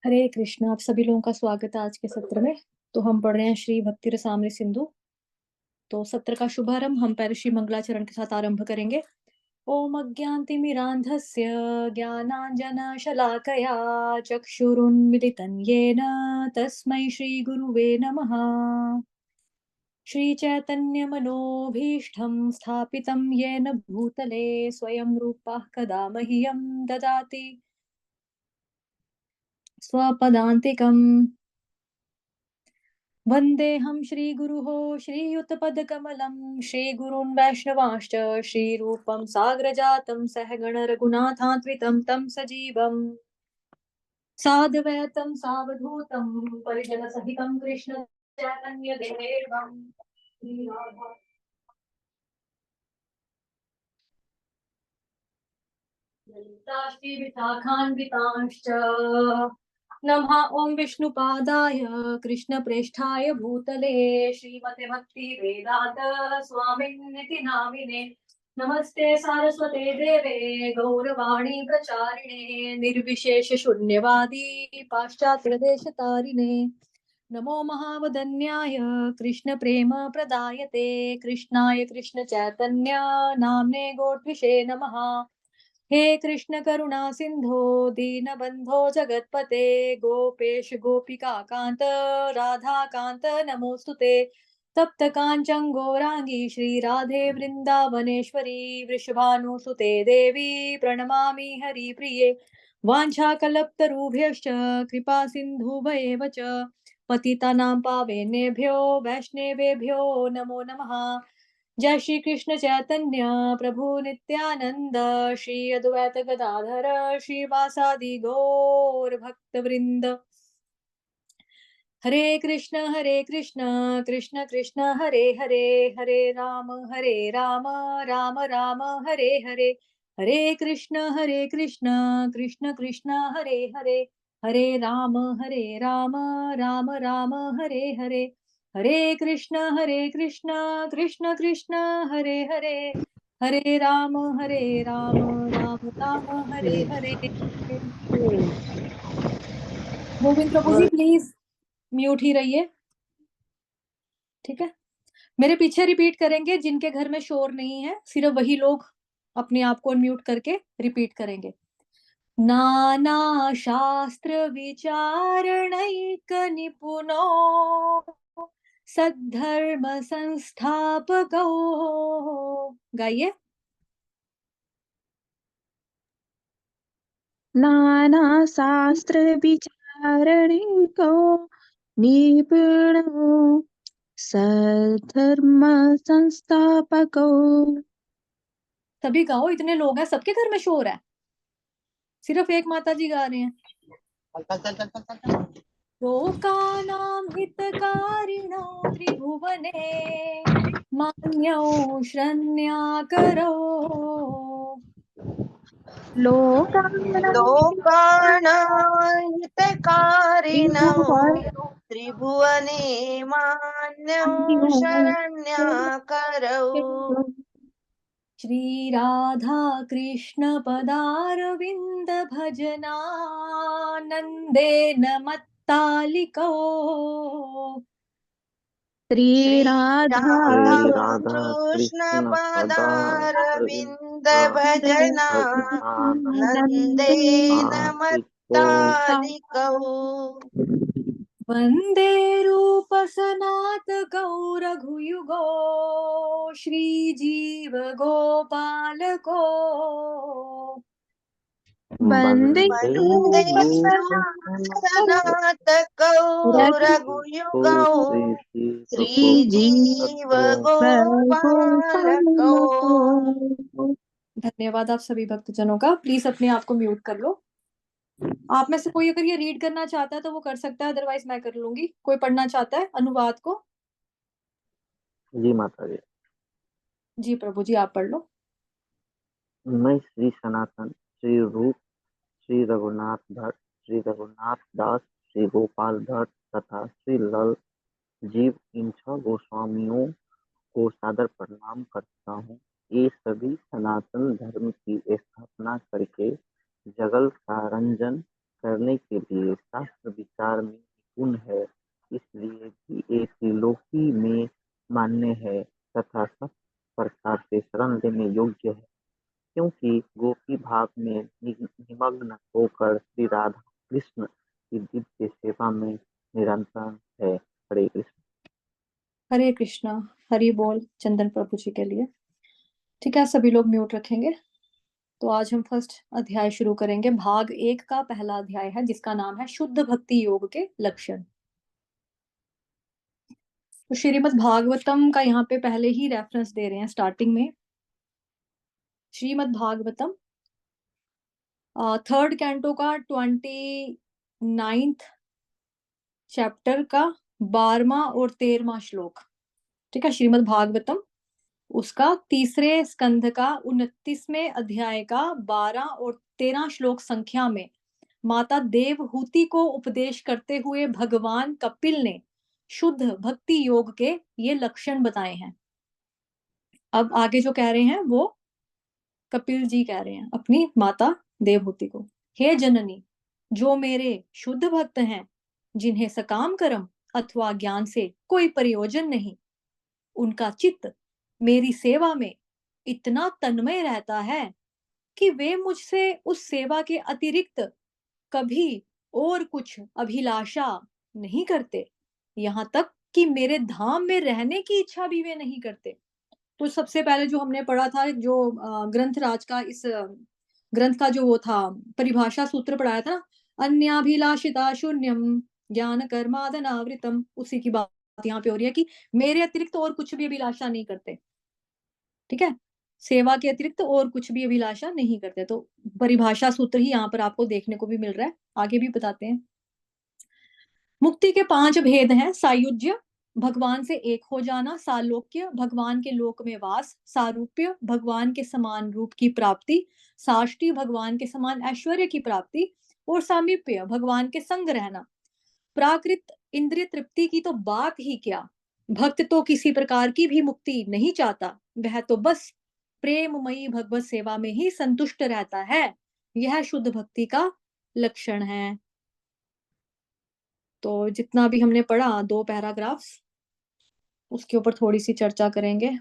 हरे कृष्ण। आप सभी लोगों का स्वागत है आज के सत्र में। तो हम पढ़ रहे हैं श्री भक्ति रसामृत सिंधु। तो सत्र का शुभारंभ हम पहले श्री मंगलाचरण के साथ आरंभ करेंगे। ओम अज्ञानतिमिरान्धस्य ज्ञानाञ्जनशलाकया चक्षुरुन्मिलितं येन तस्मै श्रीगुरुवे नमः। श्रीचैतन्यमनोभीष्टं स्थापितं येन भूतले स्वयं रूपः कदा मह्यं ददाति स्वपदान्तिकम्। वन्देऽहं श्रीगुरुः श्रीयुतपदकमलं श्रीगुरून् वैष्णवांश्च श्रीरूपं साग्रजातं सहगण रघुनाथान्वितं तं सजीवम् साद्वैतं सावधूतं परिजनसहितं कृष्ण चैतन्यदेवं श्रीराधा ललिता श्रीविशाखान्वितांश्च नमः। ॐ विष्णुपादाय कृष्णप्रेष्ठाय भूतले श्रीमते भक्ति वेदांत स्वामिन्निति नामिने नमस्ते सारस्वते देवे गौरवाणी प्रचारिणे निर्विशेष शून्यवादी पाश्चात्य देश तारिणे नमो महावदन्याय कृष्ण प्रेम प्रदायते कृष्णाय कृष्ण चैतन्य नाम्ने गोड्विषे नमः। हे कृष्ण करुणा सिंधो दीनबंधो जगतपते गोपेश गोपिका कांत राधा कांत नमोस्तुते तप्त कांचन गौरांगी श्री राधे वृंदावनेश्वरी वृषभानुसुते देवी प्रणमामि हरिप्रिये वाञ्छाकल्पतरुभ्यश्च कृपा सिन्धुभयेव च पतितानां पावनेभ्यो वैष्णवेभ्यो नमो नमः। जय श्री कृष्ण चैतन्य प्रभु नित्यानंद श्री अद्वैत गदाधर श्रीवासादि गौर भक्त वृंद। हरे कृष्ण कृष्ण कृष्ण हरे हरे हरे राम राम राम हरे हरे हरे कृष्ण कृष्ण कृष्ण हरे राम राम राम हरे हरे हरे कृष्ण कृष्ण कृष्ण हरे राम राम राम हरे हरे। गोविंद प्रभु जी प्लीज म्यूट ही रहिए, ठीक है। मेरे पीछे रिपीट करेंगे, जिनके घर में शोर नहीं है सिर्फ वही लोग अपने आप को अनम्यूट करके रिपीट करेंगे। नाना शास्त्र विचारणैक निपुनो सद्धर्म संस्थापको। गाइए। नाना शास्त्र विचारणिको निपुणो सधर्म संस्थापको। सभी गाओ, इतने लोग हैं, सबके घर में शोर है, सिर्फ एक माता जी गा रहे हैं। लोकानां हितकारिणो त्रिभुवने मान्यौ श्रन्याकरो। लोकानाहितकारिणो त्रिभुवने मान्यो शरण्याकरौ। श्री राधा कृष्ण पदारविंद भजनानंदेन मत्तालिको। श्री राधा राधा कृष्ण पदारविंद भजना नंदेन मत्तालिकौ। वंदे रूप सनात गौर रघुयुगो श्रीजीव गोपाल को। वंदे वंदे सनात गौरगुयुगौ श्रीजीव गोपालकौ। धन्यवाद आप सभी भक्तजनों का। प्लीज अपने आप को म्यूट कर लो। आप में से कोई अगर ये रीड करना चाहता है तो वो कर सकता है, अदरवाइज मैं कर लूंगी। कोई पढ़ना चाहता है अनुवाद को? जी माता जी। जी प्रभु जी, आप पढ़ लो। मैं श्री सनातन, श्री रूप, श्री रघुनाथ भट्ट, श्री रघुनाथ दास, श्री गोपाल भट्ट तथा श्री लल जीव इन 6 गोस्वामियों को सादर प्रणाम करता हूँ। ये सभी सनातन धर्म की स्थापना करके जगत का रंजन करने के लिए शास्त्र विचार में निपुण है, इसलिए भी ये त्रिलोकी में मान्य है तथा सब प्रकार से शरण लेने योग्य है, क्योंकि गोपी भाव में निमग्न होकर श्री राधा कृष्ण की दिव्य सेवा में निरंतर है। हरे कृष्ण। हरे कृष्णा। हरि बोल चंदन प्रभु जी के लिए। ठीक है, सभी लोग म्यूट रखेंगे। तो आज हम फर्स्ट अध्याय शुरू करेंगे। भाग 1 का पहला अध्याय है जिसका नाम है शुद्ध भक्ति योग के लक्षण। तो श्रीमद् भागवतम का यहाँ पे पहले ही रेफरेंस दे रहे हैं स्टार्टिंग में। श्रीमद् भागवतम 3rd कैंटो का 29th चैप्टर का 12वां और 13वां श्लोक। ठीक है, श्रीमद् भागवतम उसका तीसरे स्कंध का 29वें अध्याय का 12 और 13 श्लोक संख्या में माता देवहूति को उपदेश करते हुए भगवान कपिल ने शुद्ध भक्ति योग के ये लक्षण बताए हैं। अब आगे जो कह रहे हैं वो कपिल जी कह रहे हैं अपनी माता देवहूति को। हे जननी, जो मेरे शुद्ध भक्त हैं, जिन्हें सकाम कर्म अथवा ज्ञान से कोई प्रयोजन नहीं, उनका चित्त मेरी सेवा में इतना तन्मय रहता है कि वे मुझसे उस सेवा के अतिरिक्त कभी और कुछ अभिलाषा नहीं करते, यहाँ तक कि मेरे धाम में रहने की इच्छा भी वे नहीं करते। तो सबसे पहले जो हमने पढ़ा था, जो ग्रंथराज का इस ग्रंथ का जो वो था परिभाषा सूत्र पढ़ाया था, अन्याभिलाषिता शून्यम ज्ञान कर्मादनावृतम, उसी की बात यहाँ पे हो रही है कि मेरे अतिरिक्त और कुछ भी अभिलाषा नहीं करते। ठीक है, सेवा के अतिरिक्त और कुछ भी अभिलाषा नहीं करते। तो परिभाषा सूत्र ही यहाँ पर आपको देखने को भी मिल रहा है, आगे भी बताते हैं। मुक्ति के 5 भेद हैं। सायुज्य, भगवान से एक हो जाना। सालोक्य, भगवान के लोक में वास। सारूप्य, भगवान के समान रूप की प्राप्ति। साष्टी, भगवान के समान ऐश्वर्य की प्राप्ति। और सामीप्य, भगवान के संग रहना। प्राकृत इंद्रिय तृप्ति की तो बात ही क्या, भक्त तो किसी प्रकार की भी मुक्ति नहीं चाहता, वह तो बस प्रेममयी भगवत सेवा में ही संतुष्ट रहता है। यह शुद्ध भक्ति का लक्षण है। तो जितना भी हमने पढ़ा 2 पैराग्राफ्स, उसके ऊपर थोड़ी सी चर्चा करेंगे।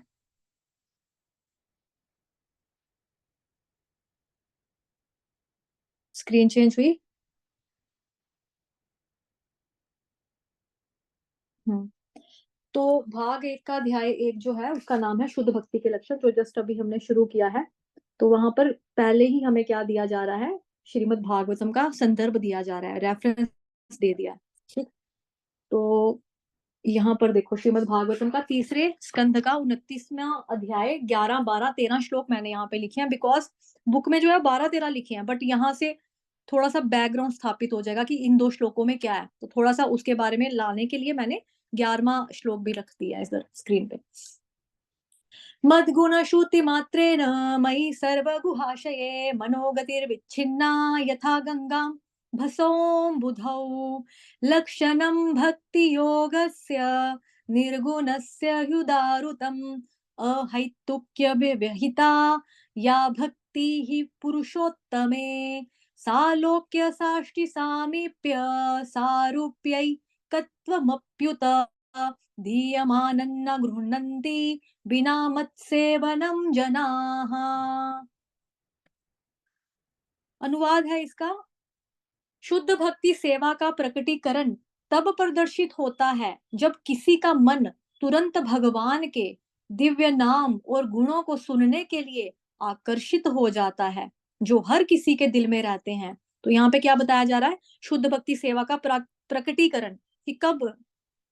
स्क्रीन चेंज हुई? तो भाग 1 का अध्याय 1 जो है उसका नाम है शुद्ध भक्ति के लक्षण, जो जस्ट अभी हमने शुरू किया है। तो वहां पर पहले ही हमें क्या दिया जा रहा है, श्रीमद् भागवतम का संदर्भ दिया जा रहा है, रेफरेंस दे दिया। ठीक, तो यहाँ पर देखो श्रीमद् भागवतम का तीसरे स्कंध का 29वां अध्याय 11, 12, 13 श्लोक मैंने यहाँ पे लिखे हैं, बिकॉज बुक में जो है 12, 13 लिखे हैं, बट यहाँ से थोड़ा सा बैकग्राउंड स्थापित हो जाएगा कि इन 2 श्लोकों में क्या है, तो थोड़ा सा उसके बारे में लाने के लिए मैंने 11वां श्लोक भी रख दिया है इधर स्क्रीन पे। मद्गुण श्रुति मात्रेण मयि सर्वगुहाशये मनोगतिर्विच्छिन्ना यथा गंगां भसों बुधौ लक्षणं भक्ति योगस्य निर्गुणस्य ह्युदारुतम् अहैतुक्य विहिता या भक्तिः पुरुषोत्तमे सालोक्य साष्टि सामीप्य सारूप्यैकत्वमप्युत धीयमानन्न गृह्णन्ति बिना मत्सेवनम जनाः। अनुवाद है इसका। शुद्ध भक्ति सेवा का प्रकटीकरण तब प्रदर्शित होता है जब किसी का मन तुरंत भगवान के दिव्य नाम और गुणों को सुनने के लिए आकर्षित हो जाता है, जो हर किसी के दिल में रहते हैं। तो यहाँ पे क्या बताया जा रहा है, शुद्ध भक्ति सेवा का प्रकटीकरण, कि कब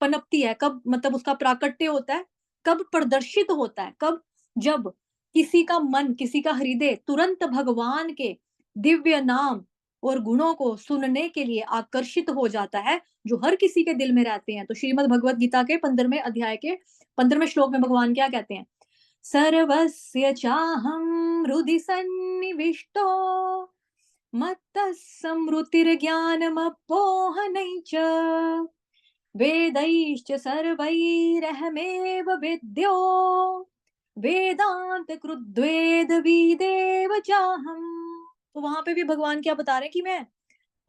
पनपती है, कब मतलब उसका प्राकट्य होता है, कब प्रदर्शित होता है, कब, जब किसी का मन, किसी का हृदय तुरंत भगवान के दिव्य नाम और गुणों को सुनने के लिए आकर्षित हो जाता है, जो हर किसी के दिल में रहते हैं। तो श्रीमद् भगवत गीता के 15वें अध्याय के 15वें श्लोक में भगवान क्या कहते हैं, सर्वस्य चाहं हृदि सन्निविष्टो मत्तः स्मृतिर्ज्ञानमपोहनैश्च वेदैश्च सर्वैरहमेव वेद्यो वेदांत कृद्वेद विदेव चाहम्। तो वहां पे भी भगवान क्या बता रहे हैं कि मैं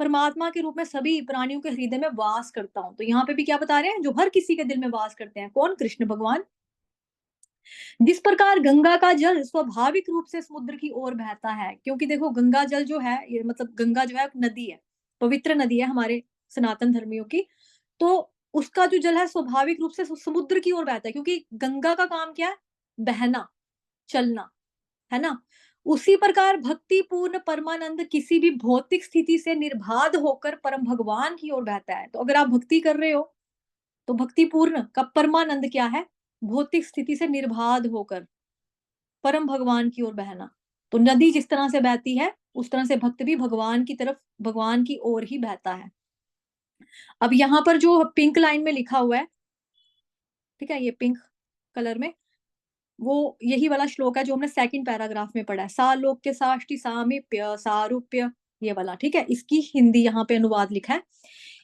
परमात्मा के रूप में सभी प्राणियों के हृदय में वास करता हूँ। तो यहाँ पे भी क्या बता रहे हैं, जो हर किसी के दिल में वास करते हैं, कौन? कृष्ण भगवान। जिस प्रकार गंगा का जल स्वाभाविक रूप से समुद्र की ओर बहता है, क्योंकि देखो गंगा जल जो है, ये मतलब गंगा जो है एक नदी है, पवित्र नदी है हमारे सनातन धर्मियों की, तो उसका जो जल है स्वाभाविक रूप से समुद्र की ओर बहता है, क्योंकि गंगा का काम क्या है? बहना, चलना, है ना। उसी प्रकार भक्ति पूर्ण परमानंद किसी भी भौतिक स्थिति से निर्बाध होकर परम भगवान की ओर बहता है। तो अगर आप भक्ति कर रहे हो तो भक्ति पूर्ण का परमानंद क्या है? भौतिक स्थिति से निर्बाध होकर परम भगवान की ओर बहना। तो नदी जिस तरह से बहती है उस तरह से भक्त भी भगवान की तरफ, भगवान की ओर ही बहता है। अब यहाँ पर जो पिंक लाइन में लिखा हुआ है, ठीक है, ये पिंक कलर में, वो यही वाला श्लोक है जो हमने सेकंड पैराग्राफ में पढ़ा है, सालोक्य साष्टि सामीप्य सारूप्य, ये वाला, ठीक है। इसकी हिंदी यहाँ पे अनुवाद लिखा है।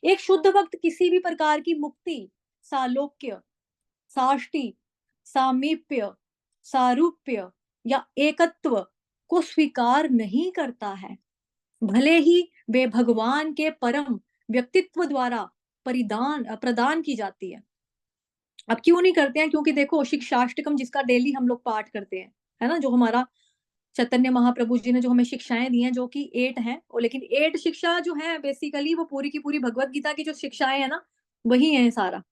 एक शुद्ध भक्त किसी भी प्रकार की मुक्ति, सालोक्य, साष्टि, सामीप्य, सारूप्य या एकत्व को स्वीकार नहीं करता है, भले ही वे भगवान के परम व्यक्तित्व द्वारा प्रदान की जाती है। अब क्यों नहीं करते हैं? क्योंकि देखो शिक्षाष्टकम जिसका डेली हम लोग पाठ करते हैं, है ना, जो हमारा चैतन्य महाप्रभु जी ने जो हमें शिक्षाएं दी हैं, जो कि 8 हैं, और लेकिन 8 शिक्षा जो है बेसिकली वो पूरी की पूरी भगवत गीता की जो शिक्षाएं है ना, वही है सारा।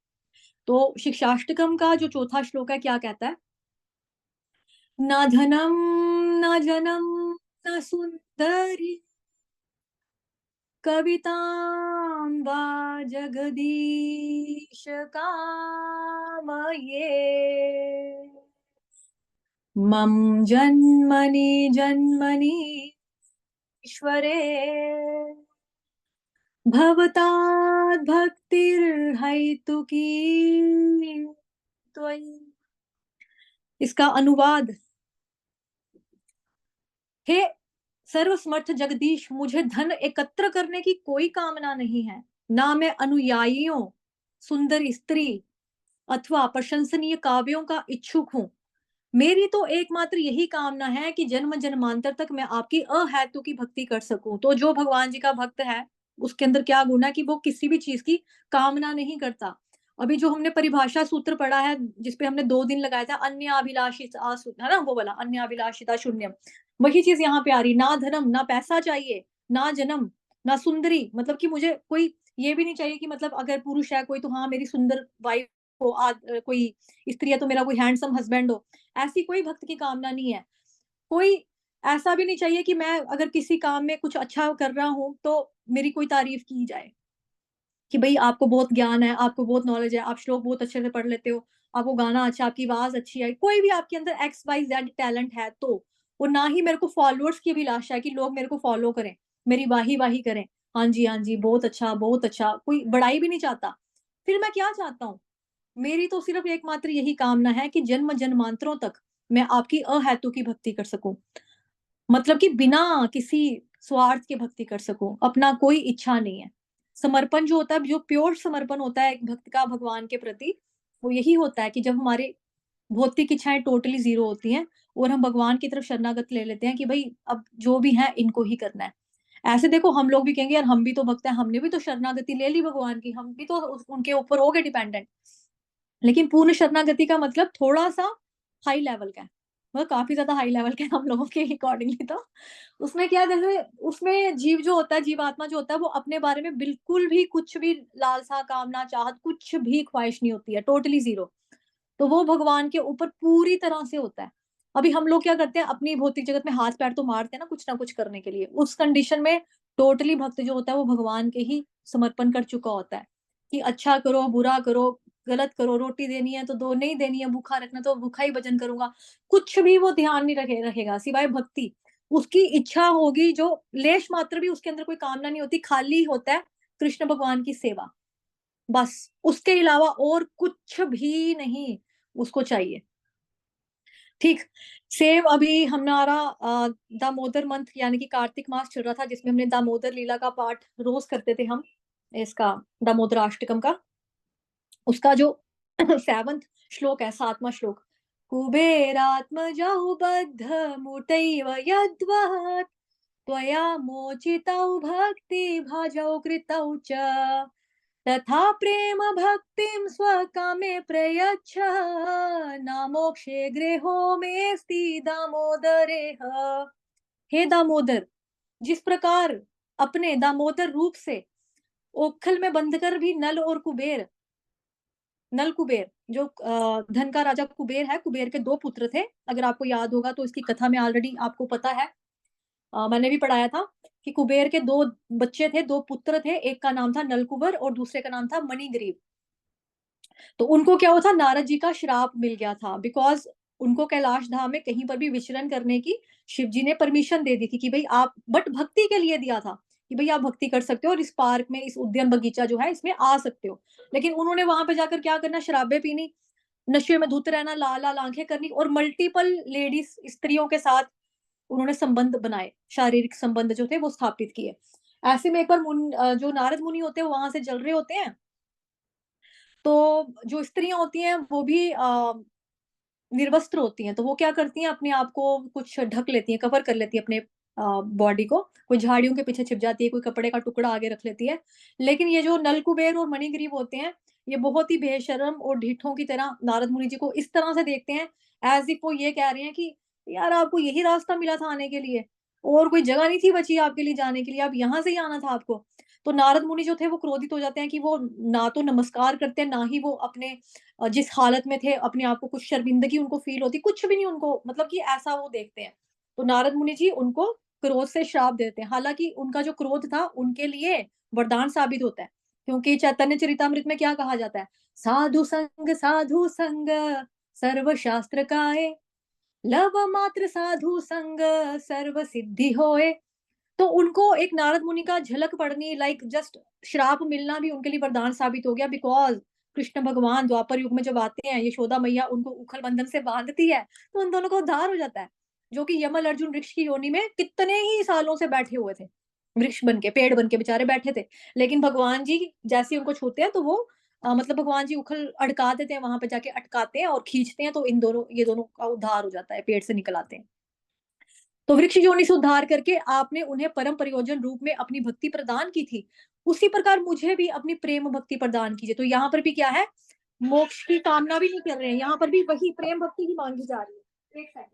तो शिक्षाष्टकम का जो चौथा श्लोक है क्या कहता है? न धनम न जनम न सुंदरी कवितां वा जगदीश कामये मम जन्मनि जन्मनि ईश्वरे भवताद् भक्तिर्हैतुकी त्वयि। इसका अनुवाद, हे सर्वसमर्थ जगदीश, मुझे धन एकत्र करने की कोई कामना नहीं है, ना मैं अनुयायियों, सुंदर स्त्री अथवा प्रशंसनीय काव्यों का इच्छुक हूँ। मेरी तो एकमात्र यही कामना है कि जन्म जन्मांतर तक मैं आपकी अहेतु की भक्ति कर सकूं। तो जो भगवान जी का भक्त है उसके अंदर क्या गुण है कि वो किसी भी चीज की कामना नहीं करता। अभी जो हमने परिभाषा सूत्र पढ़ा है, जिसपे हमने 2 दिन लगाया था, अन्य अभिलाषिता, है ना, वो वाला अन्य अभिलाषिता शून्यम, वही चीज यहाँ पे आ रही। ना धनम, ना पैसा चाहिए, ना जन्म, ना सुंदरी, मतलब कि मुझे कोई ये भी नहीं चाहिए कि मतलब अगर पुरुष है कोई तो हाँ मेरी सुंदर वाइफ हो, कोई स्त्री है तो मेरा कोई हैंडसम हस्बैंड हो, ऐसी कोई भक्त की कामना नहीं है। कोई ऐसा भी नहीं चाहिए कि मैं अगर किसी काम में कुछ अच्छा कर रहा हूं तो मेरी कोई तारीफ की जाए कि भाई आपको बहुत ज्ञान है, आपको बहुत नॉलेज है, आप श्लोक बहुत अच्छे से पढ़ लेते हो, आपको गाना अच्छा, आपकी आवाज अच्छी है, कोई भी आपके अंदर XYZ टैलेंट है तो। और ना ही मेरे को फॉलोअर्स की अभिलाषा है कि लोग मेरे को फॉलो करें, मेरी वाही वाही करें, हाँ जी बहुत अच्छा बहुत अच्छा, कोई बड़ाई भी नहीं चाहता। फिर मैं क्या चाहता हूँ? मेरी तो सिर्फ एकमात्र यही कामना है कि जन्म जन्मांतरों तक मैं आपकी अहेतु की भक्ति कर सकूं, मतलब कि बिना किसी स्वार्थ के भक्ति कर सकूं, अपना कोई इच्छा नहीं है। समर्पण जो होता है, जो प्योर समर्पण होता है एक भक्त का भगवान के प्रति, वो यही होता है कि जब हमारे भौतिक इच्छाएं टोटली जीरो होती हैं और हम भगवान की तरफ शरणागत ले लेते हैं कि भाई अब जो भी है इनको ही करना है। ऐसे देखो हम लोग भी कहेंगे यार हम भी तो भक्त हैं, हमने भी तो शरणागति ले ली भगवान की, हम भी तो उनके ऊपर हो गए डिपेंडेंट। लेकिन पूर्ण शरणागति का मतलब थोड़ा सा हाई लेवल का है, मतलब काफी ज्यादा हाई लेवल का है हम लोगों के अकॉर्डिंगली। तो उसमें क्या, जैसे उसमें जीव जो होता है, जीवात्मा जो होता है, वो अपने बारे में बिल्कुल भी कुछ भी लालसा कामना चाहत कुछ भी ख्वाहिश नहीं होती है, टोटली जीरो। तो वो भगवान के ऊपर पूरी तरह से होता है। अभी हम लोग क्या करते हैं, अपनी भौतिक जगत में हाथ पैर तो मारते हैं ना कुछ करने के लिए, उस कंडीशन में टोटली भक्त जो होता है वो भगवान के ही समर्पण कर चुका होता है कि अच्छा करो बुरा करो, गलत करो, रोटी देनी है तो दो, नहीं देनी है, भूखा रखना तो भूखा ही भजन करूंगा, कुछ भी वो ध्यान नहीं रहेगा सिवाय भक्ति। उसकी इच्छा होगी, जो लेश मात्र भी उसके अंदर कोई कामना नहीं होती, खाली होता है कृष्ण भगवान की सेवा, बस। उसके अलावा और कुछ भी नहीं उसको चाहिए। ठीक। सेव अभी हमारा दामोदर मंथ यानी कि कार्तिक मास चल रहा था, जिसमें हमने दामोदर लीला का पाठ रोज करते थे हम, इसका दामोदर अष्टकम का, उसका जो 7वां श्लोक है, 7वां श्लोक, कुबेरात्मजौ बद्ध मुटैव यद्वत् त्वया मोचितौ भक्ति भजौ कृतौ च तथा प्रेम भक्तिं स्वकामे प्रयच्छ न मोक्षे गृहो मेस्ति दामोदरेह। हे दामोदर, जिस प्रकार अपने दामोदर रूप से ओखल में बंध कर भी नल और कुबेर, नल कुबेर जो धन का राजा कुबेर है, कुबेर के दो पुत्र थे, अगर आपको याद होगा तो इसकी कथा में ऑलरेडी आपको पता है, मैंने भी पढ़ाया था कि कुबेर के दो बच्चे थे, दो पुत्र थे, एक का नाम था नलकुबर और दूसरे का नाम था मणिग्रीव। तो उनको क्या हुआ था, नारद जी का श्राप मिल गया था, बिकॉज उनको कैलाश धाम में कहीं पर भी विचरण करने की शिव जी ने परमिशन दे दी थी कि भाई आप, बट भक्ति के लिए दिया था कि भाई आप भक्ति कर सकते हो और इस पार्क में, इस उद्यान बगीचा जो है इसमें आ सकते हो। लेकिन उन्होंने वहां पे जाकर क्या करना, शराबे पीनी, नशे में धुत रहना, लाल लाल आंखें करनी और मल्टीपल लेडीज स्त्रियों के साथ उन्होंने संबंध बनाए, शारीरिक संबंध जो थे वो स्थापित किए। ऐसे में एक बार जो नारद मुनि होते हैं वहां से जल रहे होते हैं, तो जो स्त्रियां होती हैं वो भी निर्वस्त्र होती हैं, तो वो क्या करती हैं, अपने आप को कुछ ढक लेती हैं, कवर कर लेती है अपने बॉडी को, कोई झाड़ियों के पीछे छिप जाती है, कोई कपड़े का टुकड़ा आगे रख लेती है। लेकिन ये जो नलकुबेर और मणिग्रीव होते हैं, ये बहुत ही बेशर्म और ढिठों की तरह नारद मुनि जी को इस तरह से देखते हैं, एज इफ वो ये कह रहे हैं कि यार आपको यही रास्ता मिला था आने के लिए, और कोई जगह नहीं थी बची आपके लिए जाने के लिए, आप यहाँ से ही आना था आपको। तो नारद मुनि जो थे वो क्रोधित हो जाते हैं कि वो ना तो नमस्कार करते हैं, ना ही वो अपने जिस हालत में थे अपने आप को, कुछ शर्मिंदगी उनको फील होती, कुछ भी नहीं उनको, मतलब कि ऐसा वो देखते हैं। तो नारद मुनि जी उनको क्रोध से श्राप देते हैं। हालांकि उनका जो क्रोध था उनके लिए वरदान साबित होता है, क्योंकि चैतन्य चरितामृत में क्या कहा जाता है, साधु संग सर्व शास्त्र काए, लव मात्र साधु संग सर्व सिद्धि होए। तो उनको एक नारद मुनि का झलक पड़नी, लाइक जस्ट श्राप मिलना भी उनके लिए वरदान साबित हो गया, बिकॉज कृष्ण भगवान द्वापर युग में जब आते हैं, यशोदा मैया उनको उखल बंधन से बांधती है, तो उन दोनों का उद्धार हो जाता है, जो कि यमल अर्जुन वृक्ष की योनि में कितने ही सालों से बैठे हुए थे, वृक्ष बन के, पेड़ बन के बेचारे बैठे थे। लेकिन भगवान जी जैसे उनको छूते हैं तो वो मतलब भगवान जी उखल अड़का देते हैं, वहां पे जाके अटकाते हैं और खींचते हैं, तो इन दोनों, ये दोनों का उद्धार हो जाता है, पेड़ से निकल आते हैं। तो वृक्ष योनि से उद्धार करके आपने उन्हें परम प्रयोजन रूप में अपनी भक्ति प्रदान की थी, उसी प्रकार मुझे भी अपनी प्रेम भक्ति प्रदान कीजिए। तो यहाँ पर भी क्या है, मोक्ष की कामना भी नहीं कर रहे हैं, यहाँ पर भी वही प्रेम भक्ति ही मांगी जा रही है। एक सेकंड,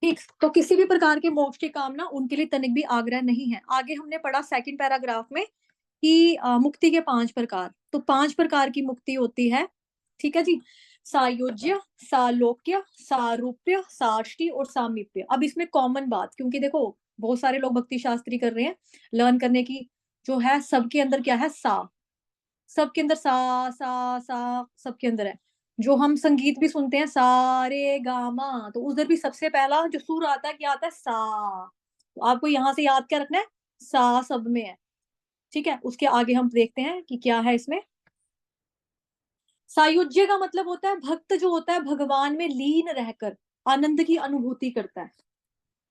ठीक। तो किसी भी प्रकार के मोक्ष की कामना उनके लिए तनिक भी आग्रह नहीं है। आगे हमने पढ़ा सेकंड पैराग्राफ में कि मुक्ति के 5 प्रकार, तो 5 प्रकार की मुक्ति होती है, ठीक है जी। सायुज्य, सालोक्य, सारूप्य, साष्टी और सामीप्य। अब इसमें कॉमन बात, क्योंकि देखो बहुत सारे लोग भक्ति शास्त्री कर रहे हैं, लर्न करने की जो है, सबके अंदर क्या है, सा, सबके अंदर सा सबके अंदर है। जो हम संगीत भी सुनते हैं, सा रे गामा, तो उधर भी सबसे पहला जो सुर आता है क्या आता है, सा। तो आपको यहाँ से याद क्या रखना है, सा सब में है, ठीक है। उसके आगे हम देखते हैं कि क्या है इसमें। सायुज्य का मतलब होता है भक्त जो होता है भगवान में लीन रहकर आनंद की अनुभूति करता है,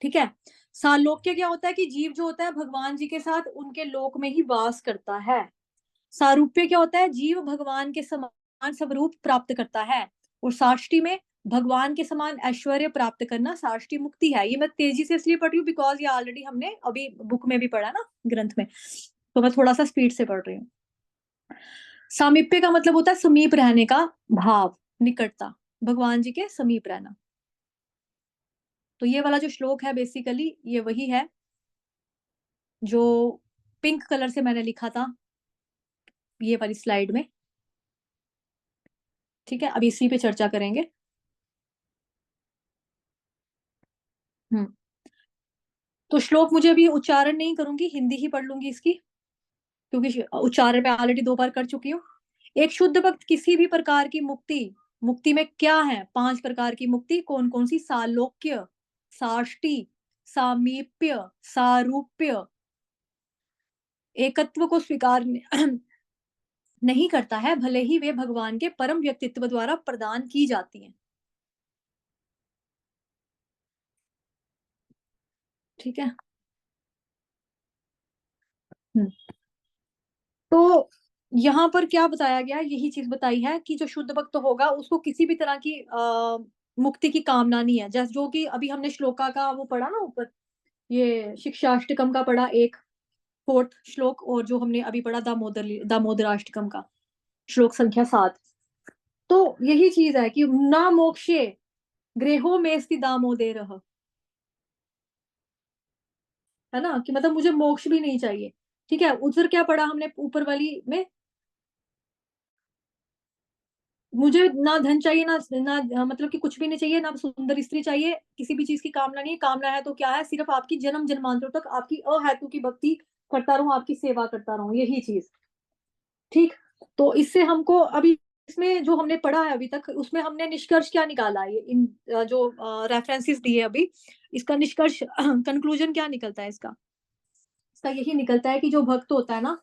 ठीक है। सालोक्य क्या होता है कि जीव जो होता है भगवान जी के साथ उनके लोक में ही वास करता है। सारूप्य क्या होता है, जीव भगवान के समान स्वरूप प्राप्त करता है। और साष्टी में भगवान के समान ऐश्वर्य प्राप्त करना साष्टी मुक्ति है। ये मैं तेजी से इसलिए पढ़ रही हूँ बिकॉज ये ऑलरेडी हमने अभी बुक में भी पढ़ा ना, ग्रंथ में, तो मैं थोड़ा सा स्पीड से पढ़ रही हूँ। सामीप्य का मतलब होता है समीप रहने का भाव, निकटता, भगवान जी के समीप रहना। तो ये वाला जो श्लोक है बेसिकली ये वही है जो पिंक कलर से मैंने लिखा था ये वाली स्लाइड में, ठीक है। अब इसी पे चर्चा करेंगे। हम्म तो श्लोक मुझे अभी उच्चारण नहीं करूंगी, हिंदी ही पढ़ लूंगी इसकी, क्योंकि उच्चारण मैं ऑलरेडी 2 बार कर चुकी हूँ। एक शुद्ध भक्त किसी भी प्रकार की मुक्ति, मुक्ति में क्या है, 5 प्रकार की मुक्ति, कौन कौन सी, सालोक्य, साष्टी, सामीप्य, सारूप्य, एकत्व को स्वीकार नहीं करता है, भले ही वे भगवान के परम व्यक्तित्व द्वारा प्रदान की जाती हैं, ठीक है। तो यहाँ पर क्या बताया गया, यही चीज बताई है कि जो शुद्ध भक्त होगा उसको किसी भी तरह की मुक्ति की कामना नहीं है। जैसे जो कि अभी हमने श्लोका का वो पढ़ा ना ऊपर, ये शिक्षाष्टकम का पढ़ा, एक 4th श्लोक, और जो हमने अभी पढ़ा दामोदराष्टकम का श्लोक संख्या 7। तो यही चीज है कि ना मोक्षे गृहो में स्थित दामोदर, है ना, कि मतलब मुझे मोक्ष भी नहीं चाहिए। ठीक है, उधर क्या पढ़ा हमने ऊपर वाली में, मुझे ना धन चाहिए, ना मतलब कि कुछ भी नहीं चाहिए, ना सुंदर स्त्री चाहिए, किसी भी चीज की कामना नहीं है। कामना है तो क्या है, सिर्फ आपकी जन्म जन्मांतरों तक आपकी अहेतु की भक्ति करता रहूं, आपकी सेवा करता रहूं, यही चीज। ठीक, तो इससे हमको अभी इसमें जो हमने पढ़ा है अभी तक, उसमें हमने निष्कर्ष क्या निकाला है, इन जो रेफरेंसेस दिए अभी, इसका निष्कर्ष कंक्लूजन क्या निकलता है इसका यही निकलता है कि जो भक्त होता है ना,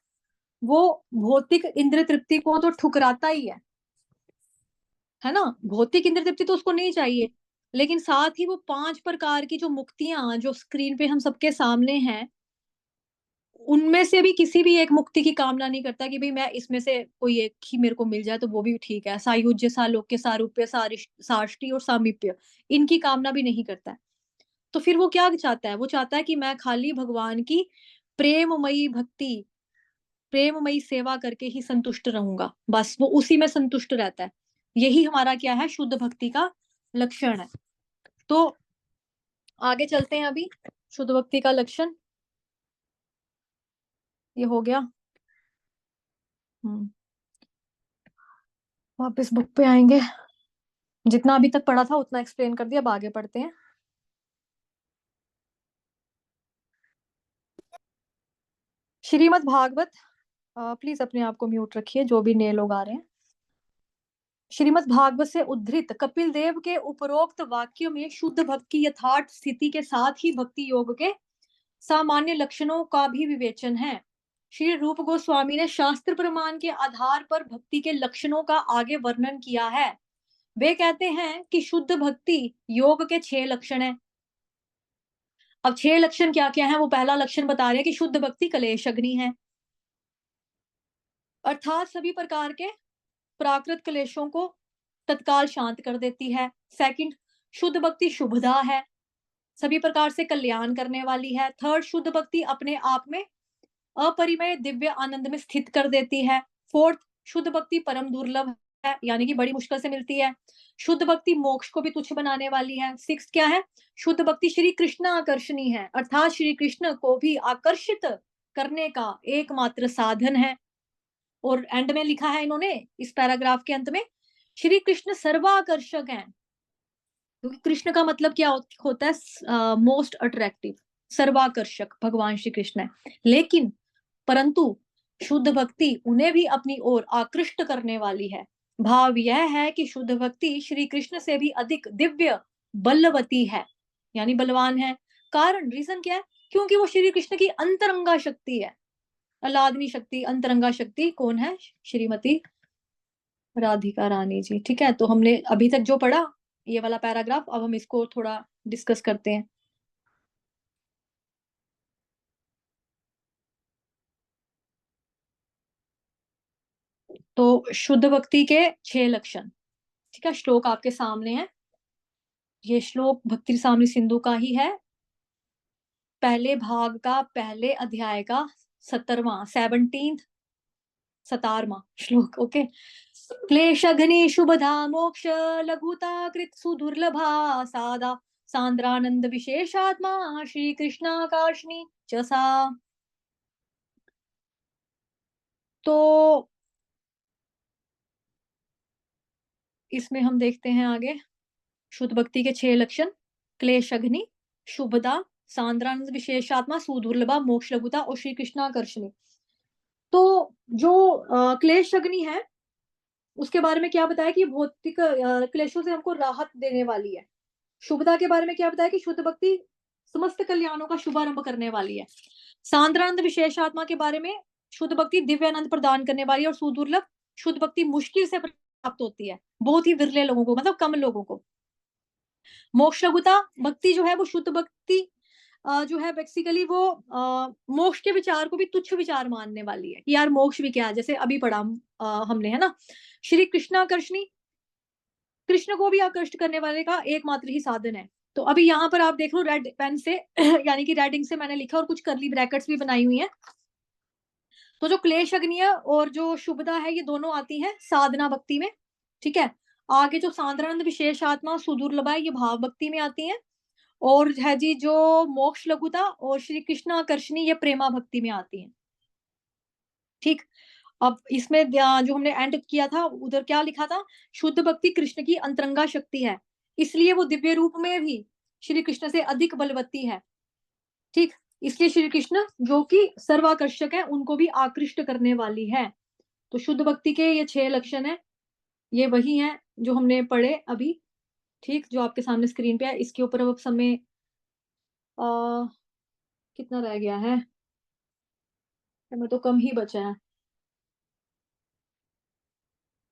वो भौतिक इंद्र तृप्ति को तो ठुकराता ही है ना, भौतिक इंद्र तृप्ति तो उसको नहीं चाहिए, लेकिन साथ ही वो 5 प्रकार की जो मुक्तियां जो स्क्रीन पे हम सबके सामने हैं, उनमें से भी किसी भी एक मुक्ति की कामना नहीं करता कि भाई मैं इसमें से कोई एक ही मेरे को मिल जाए तो वो भी ठीक है। सायुज्य, सालोक्य, सारूप्य, साष्टी और सामीप्य, इनकी कामना भी नहीं करता है। तो फिर वो क्या चाहता है, वो चाहता है कि मैं खाली भगवान की प्रेममयी भक्ति, प्रेममयी सेवा करके ही संतुष्ट रहूंगा, बस वो उसी में संतुष्ट रहता है। यही हमारा क्या है, शुद्ध भक्ति का लक्षण है। तो आगे चलते हैं अभी, शुद्ध भक्ति का लक्षण ये हो गया। वापस बुक पे आएंगे, जितना अभी तक पढ़ा था उतना एक्सप्लेन कर दिया, अब आगे पढ़ते हैं। श्रीमद् भागवत, प्लीज अपने आप को म्यूट रखिए जो भी नए लोग आ रहे हैं। श्रीमद् भागवत से उद्धृत कपिल देव के उपरोक्त वाक्यों में शुद्ध भक्ति की यथार्थ स्थिति के साथ ही भक्ति योग के सामान्य लक्षणों का भी विवेचन है। श्री रूप गोस्वामी ने शास्त्र प्रमाण के आधार पर भक्ति के लक्षणों का आगे वर्णन किया है। वे कहते हैं कि शुद्ध भक्ति योग के 6 लक्षण हैं। अब 6 लक्षण क्या क्या है, वो पहला लक्षण बता रहे हैं कि शुद्ध भक्ति कलेश अग्नि है, अर्थात सभी प्रकार के प्राकृत क्लेशों को तत्काल शांत कर देती है। सेकंड, शुद्ध भक्ति शुभदा है, सभी प्रकार से कल्याण करने वाली है। थर्ड, शुद्ध भक्ति अपने आप में अपरिमेय दिव्य आनंद में स्थित कर देती है। फोर्थ, शुद्ध भक्ति परम दुर्लभ है, यानी कि बड़ी मुश्किल से मिलती है। शुद्ध भक्ति मोक्ष को भी तुच्छ बनाने वाली है। सिक्स क्या है, शुद्ध भक्ति श्री कृष्ण आकर्षणी है, अर्थात श्री कृष्ण को भी आकर्षित करने का एकमात्र साधन है। और एंड में लिखा है इन्होंने इस पैराग्राफ के अंत में, श्री कृष्ण सर्वाकर्षक हैं, क्योंकि कृष्ण का मतलब क्या होता है, मोस्ट अट्रैक्टिव, सर्वाकर्षक भगवान श्री कृष्ण है। लेकिन परंतु शुद्ध भक्ति उन्हें भी अपनी ओर आकृष्ट करने वाली है। भाव यह है कि शुद्ध भक्ति श्री कृष्ण से भी अधिक दिव्य बलवती है, यानी बलवान है। कारण, रीजन क्या है, क्योंकि वो श्री कृष्ण की अंतरंगा शक्ति है। अलादनी शक्ति, अंतरंगा शक्ति कौन है, श्रीमती राधिका रानी जी। ठीक है, तो हमने अभी तक जो पढ़ा ये वाला पैराग्राफ, अब हम इसको थोड़ा डिस्कस करते हैं। तो शुद्ध भक्ति के 6 लक्षण, ठीक है, श्लोक आपके सामने है। ये श्लोक भक्ति सामने सिंधु का ही है, पहले भाग का पहले अध्याय का 17वां श्लोक। ओके, क्लेशघ्नि शुभधा मोक्ष लघुता कृत सुदुर्लभा सादा सांद्रानंद विशेषात्मा श्री कृष्णाकार्षणी च सा। तो इसमें हम देखते हैं आगे शुद्ध भक्ति के 6 लक्षण, क्लेशघ्नि, शुभदा, सांद्रानंद विशेषात्मा, सुदुर्लभा, मोक्ष लघुता और श्री कृष्णाकर्षणी। तो जो क्लेश अग्नि है उसके बारे में क्या बताया कि भौतिक क्लेशों से हमको राहत देने वाली है। शुभता के बारे में क्या बताया कि शुद्ध भक्ति समस्त कल्याणों का शुभारंभ करने वाली है। सांद्रानंद विशेषात्मा के बारे में, शुद्ध भक्ति दिव्य आनंद प्रदान करने वाली है। और सुदुर्लभ, शुद्ध भक्ति मुश्किल से प्राप्त होती है, बहुत ही विरले लोगों को, मतलब कम लोगों को। मोक्ष लघुता, भक्ति जो है वो शुद्ध भक्ति जो है बेसिकली वो मोक्ष के विचार को भी तुच्छ विचार मानने वाली है कि यार मोक्ष भी क्या है, जैसे अभी पढ़ा हमने, है ना। श्री कृष्णाकर्षणी, कृष्ण को भी आकृष्ट करने वाले का एकमात्र ही साधन है। तो अभी यहाँ पर आप देख लो रेड पेन से यानी कि रेड इंक से मैंने लिखा और कुछ कर्ली ब्रैकेट्स भी बनाई हुई है। तो जो क्लेश अग्नि और जो शुभदा है ये दोनों आती है साधना भक्ति में, ठीक है। आगे जो सांद्रानंद विशेष आत्मा सुदुर्लभ है ये भाव भक्ति में आती है, और है जी जो मोक्ष लघुता और श्री कृष्ण आकर्षणी ये प्रेमा भक्ति में आती है, ठीक। अब इसमें जो हमने एंड किया था उधर क्या लिखा था, शुद्ध भक्ति कृष्ण की अंतरंगा शक्ति है, इसलिए वो दिव्य रूप में भी श्री कृष्ण से अधिक बलवती है, ठीक। इसलिए श्री कृष्ण जो कि सर्वाकर्षक है उनको भी आकृष्ट करने वाली है। तो शुद्ध भक्ति के ये 6 लक्षण है, ये वही हैं जो हमने पढ़े अभी, ठीक, जो आपके सामने स्क्रीन पे है। इसके ऊपर अब समय कितना रह गया है, समय तो कम ही बचा है,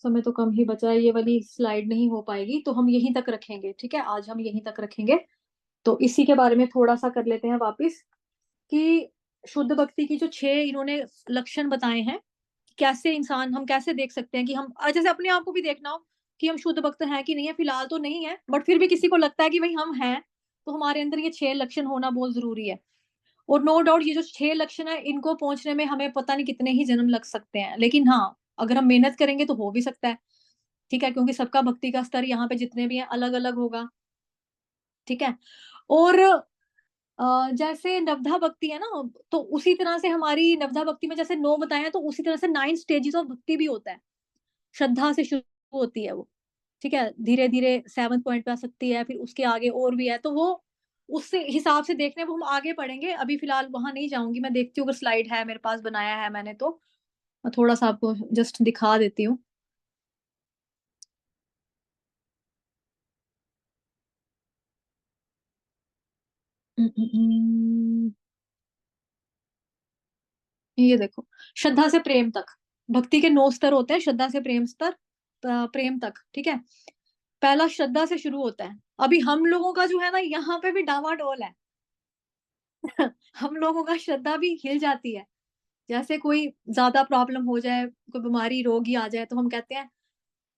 समय तो कम ही बचा है, ये वाली स्लाइड नहीं हो पाएगी तो हम यहीं तक रखेंगे, ठीक है, आज हम यहीं तक रखेंगे। तो इसी के बारे में थोड़ा सा कर लेते हैं वापिस कि शुद्ध भक्ति की जो 6 इन्होंने लक्षण बताए हैं, कैसे इंसान हम कैसे देख सकते हैं कि हम जैसे अपने आप को भी देखना हो कि हम शुद्ध भक्त हैं कि नहीं है, फिलहाल तो नहीं है बट फिर भी किसी को लगता है कि भाई हम हैं, तो हमारे अंदर ये 6 लक्षण होना बहुत जरूरी है। और नो डाउट ये जो 6 लक्षण है इनको पहुंचने में हमें पता नहीं कितने ही जन्म लग सकते हैं, लेकिन हाँ अगर हम मेहनत करेंगे तो हो भी सकता है, ठीक है, क्योंकि सबका भक्ति का स्तर यहाँ पे जितने भी हैं अलग अलग होगा, ठीक है। और जैसे नवधा भक्ति है ना, तो उसी तरह से हमारी नवधा भक्ति में जैसे 9 बताए हैं तो उसी तरह से 9 स्टेजेस ऑफ भक्ति भी होता है। श्रद्धा से शुरू होती है वो, ठीक है, धीरे धीरे 7th पॉइंट पे आ सकती है, फिर उसके आगे और भी है, तो वो उससे हिसाब से देखने वो हम आगे पढ़ेंगे, अभी फिलहाल वहां नहीं जाऊंगी। मैं देखती हूँ अगर स्लाइड है मेरे पास, बनाया है मैंने तो मैं थोड़ा सा आपको जस्ट दिखा देती हूँ। ये देखो, श्रद्धा से प्रेम तक, भक्ति के 9 स्तर होते हैं, श्रद्धा से प्रेम स्तर, प्रेम तक, ठीक है। पहला श्रद्धा से शुरू होता है, अभी हम लोगों का जो है ना यहाँ पे भी डावाडोल है हम लोगों का श्रद्धा भी हिल जाती है, जैसे कोई ज्यादा प्रॉब्लम हो जाए, कोई बीमारी रोग ही आ जाए तो हम कहते हैं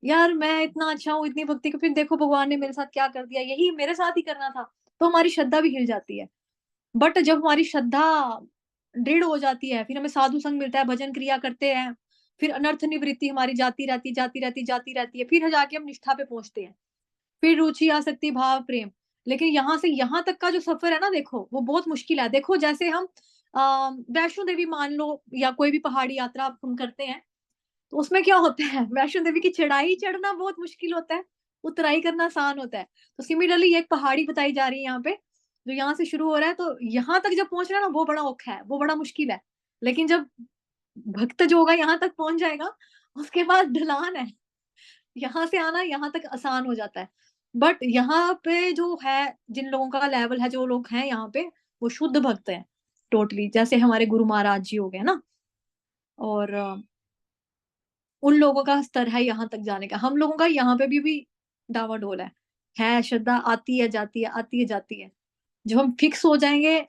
यार मैं इतना अच्छा हूँ, इतनी भक्ति, फिर देखो भगवान ने मेरे साथ क्या कर दिया, यही मेरे साथ ही करना था, तो हमारी श्रद्धा भी हिल जाती है। बट जब हमारी श्रद्धा दृढ़ हो जाती है, फिर हमें साधु संग मिलता है, भजन क्रिया करते हैं, फिर अनर्थ निवृत्ति हमारी जाती रहती है, फिर जाके हम निष्ठा पे पहुंचते हैं, फिर रुचि आ सकती, भाव, प्रेम। लेकिन यहाँ से यहाँ तक का जो सफर है ना, देखो वो बहुत मुश्किल है। देखो जैसे हम वैष्णो देवी मान लो या कोई भी पहाड़ी यात्रा हम करते हैं, तो उसमें क्या होता है, वैष्णो देवी की चढ़ाई चढ़ना बहुत मुश्किल होता है, उतराई करना आसान होता है। तो सिमिलरली एक पहाड़ी बताई जा रही है यहाँ पे, जो यहाँ से शुरू हो रहा है, तो यहाँ तक जब पहुंच रहा है ना वो बड़ा औखा है, वो बड़ा मुश्किल है। लेकिन जब भक्त जो होगा यहाँ तक पहुंच जाएगा, उसके बाद ढलान है, यहाँ से आना यहाँ तक आसान हो जाता है। बट यहाँ पे जो है, जिन लोगों का लेवल है, जो लोग हैं यहाँ पे वो शुद्ध भक्त हैं टोटली, जैसे हमारे गुरु महाराज जी हो गए ना, और उन लोगों का स्तर है यहाँ तक जाने का। हम लोगों का यहाँ पे भी डावाडोल है श्रद्धा आती है जाती है, आती है जाती है। जब हम फिक्स हो जाएंगे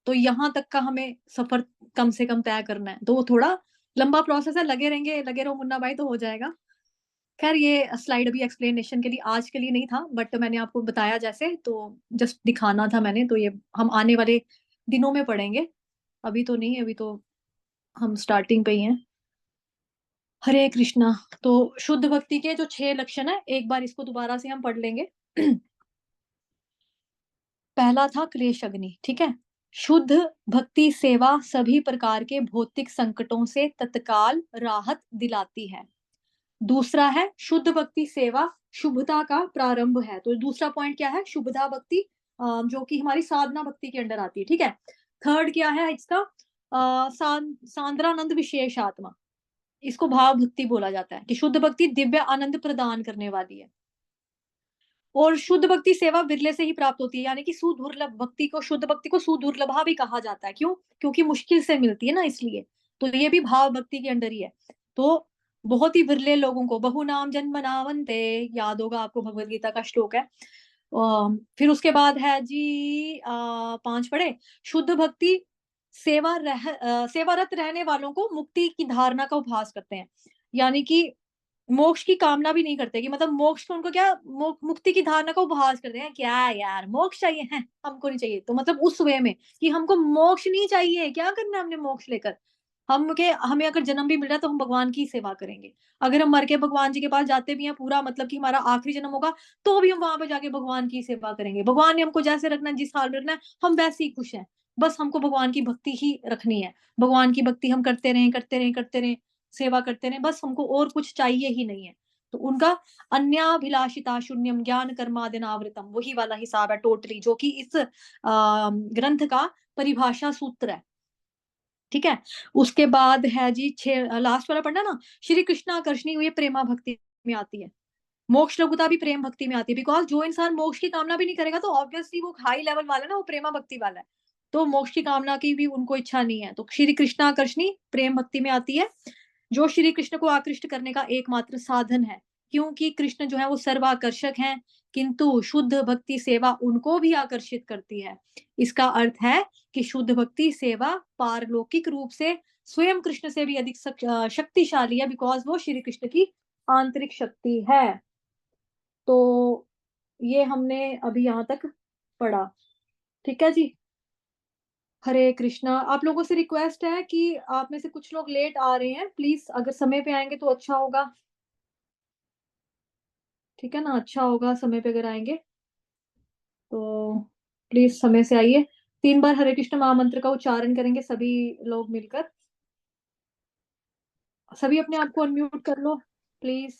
तो यहाँ तक का हमें सफर कम से कम तय करना है, तो वो थोड़ा लंबा प्रोसेस है, लगे रहेंगे, लगे रहो मुन्ना भाई तो हो जाएगा। खैर ये स्लाइड अभी एक्सप्लेनेशन के लिए आज के लिए नहीं था, बट मैंने आपको बताया जैसे, तो जस्ट दिखाना था मैंने, तो ये हम आने वाले दिनों में पढ़ेंगे, अभी तो नहीं, अभी तो हम स्टार्टिंग पे ही हैं। हरे कृष्णा। तो शुद्ध भक्ति के जो 6 लक्षण है, एक बार इसको दोबारा से हम पढ़ लेंगे पहला था क्लेश अग्नि, ठीक है, शुद्ध भक्ति सेवा सभी प्रकार के भौतिक संकटों से तत्काल राहत दिलाती है। दूसरा है शुद्ध भक्ति सेवा शुभता का प्रारंभ है, तो दूसरा पॉइंट क्या है, शुभता भक्ति, जो कि हमारी साधना भक्ति के अंडर आती है, ठीक है। थर्ड क्या है इसका, सांद्रानंद विशेष आत्मा, इसको भाव भक्ति बोला जाता है कि शुद्ध भक्ति दिव्य आनंद प्रदान करने वाली है। और शुद्ध भक्ति सेवा विरले से ही प्राप्त होती है, यानी कि सुदुर्लभ भक्ति को, शुद्ध भक्ति को सुदुर्लभा भी कहा जाता है, क्यों, क्योंकि मुश्किल से मिलती है ना, इसलिए। तो ये भी भाव भक्ति के अंडर ही है। तो बहुत ही विरले लोगों को, बहु नाम जन्म नावंते, याद होगा आपको भगवत गीता का श्लोक है, फिर उसके बाद है जी 5 पढ़े। शुद्ध भक्ति सेवारत रहने वालों को मुक्ति की धारणा का उपहास करते हैं, यानी कि मोक्ष की कामना भी नहीं करते, कि मतलब मोक्ष को उनको क्या मुक्ति की धारणा का उपहास करते हैं, क्या यार मोक्ष चाहिए है हमको नहीं चाहिए, तो मतलब उस वे में कि हमको मोक्ष नहीं चाहिए, क्या करना है हमने मोक्ष लेकर, हमें अगर जन्म भी मिल रहा है तो हम भगवान की सेवा करेंगे। अगर हम मर के भगवान जी के पास जाते भी हैं, पूरा मतलब कि हमारा आखिरी जन्म होगा, तो भी हम वहां पे जाके भगवान की सेवा करेंगे। भगवान ने हमको जैसे रखना है, जिस हाल में रखना है, हम वैसे ही खुश हैं। बस हमको भगवान की भक्ति ही रखनी है, भगवान की भक्ति हम करते रहें करते रहें करते रहें, सेवा करते रहें, बस हमको और कुछ चाहिए ही नहीं है। तो उनका अन्याभिलाषिता शून्यम ज्ञान कर्मादिनावृतम वही वाला हिसाब है टोटली, जो कि इस ग्रंथ का परिभाषा सूत्र है। ठीक है, उसके बाद है जी 6 लास्ट वाला पढ़ना ना, श्री कृष्ण आकर्षणी हुई प्रेमा भक्ति में आती है, मोक्ष लघुता भी प्रेम भक्ति में आती है। बिकॉज जो इंसान मोक्ष की कामना भी नहीं करेगा तो ऑब्वियसली वो हाई लेवल वाला ना, वो प्रेमा भक्ति वाला है, तो मोक्ष की कामना की भी उनको इच्छा नहीं है, तो श्री कृष्ण आकर्षणी प्रेम भक्ति में आती है, जो श्री कृष्ण को आकृष्ट करने का एकमात्र साधन है, क्योंकि कृष्ण जो है वो सर्वाकर्षक हैं, किंतु शुद्ध भक्ति सेवा उनको भी आकर्षित करती है। इसका अर्थ है कि शुद्ध भक्ति सेवा पारलौकिक रूप से स्वयं कृष्ण से भी अधिक शक्तिशाली है, बिकॉज वो श्री कृष्ण की आंतरिक शक्ति है। तो ये हमने अभी यहाँ तक पढ़ा, ठीक है जी। हरे कृष्णा। आप लोगों से रिक्वेस्ट है कि आप में से कुछ लोग लेट आ रहे हैं, प्लीज अगर समय पे आएंगे तो अच्छा होगा, ठीक है ना, अच्छा होगा समय पे अगर आएंगे तो प्लीज समय से आइए। 3 बार हरे कृष्ण महामंत्र का उच्चारण करेंगे सभी लोग मिलकर। सभी अपने आप को अनम्यूट कर लो प्लीज।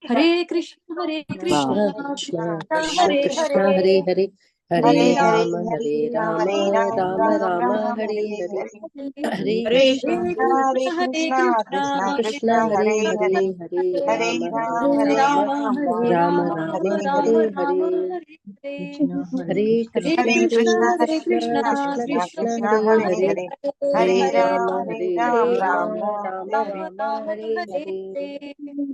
हरे कृष्ण कृष्ण कृष्ण कृष्ण हरे कृष्ण हरे, हरे हरे हरे हरे हरे हरे राम हरे राम राम राम राम राम हरे हरे हरे हरे हरे हरे कृष्ण कृष्ण कृष्ण कृष्ण कृष्ण कृष्ण हरे हरे हरे हरे हरे हरे राम राम हरे हरे राम राम राम राम राम राम हरे हरे हरे हरे हरे हरे कृष्ण कृष्ण कृष्ण कृष्ण कृष्ण हरे हरे हरे हरे हरे हरे राम राम हरे राम राम राम राम हरे हरे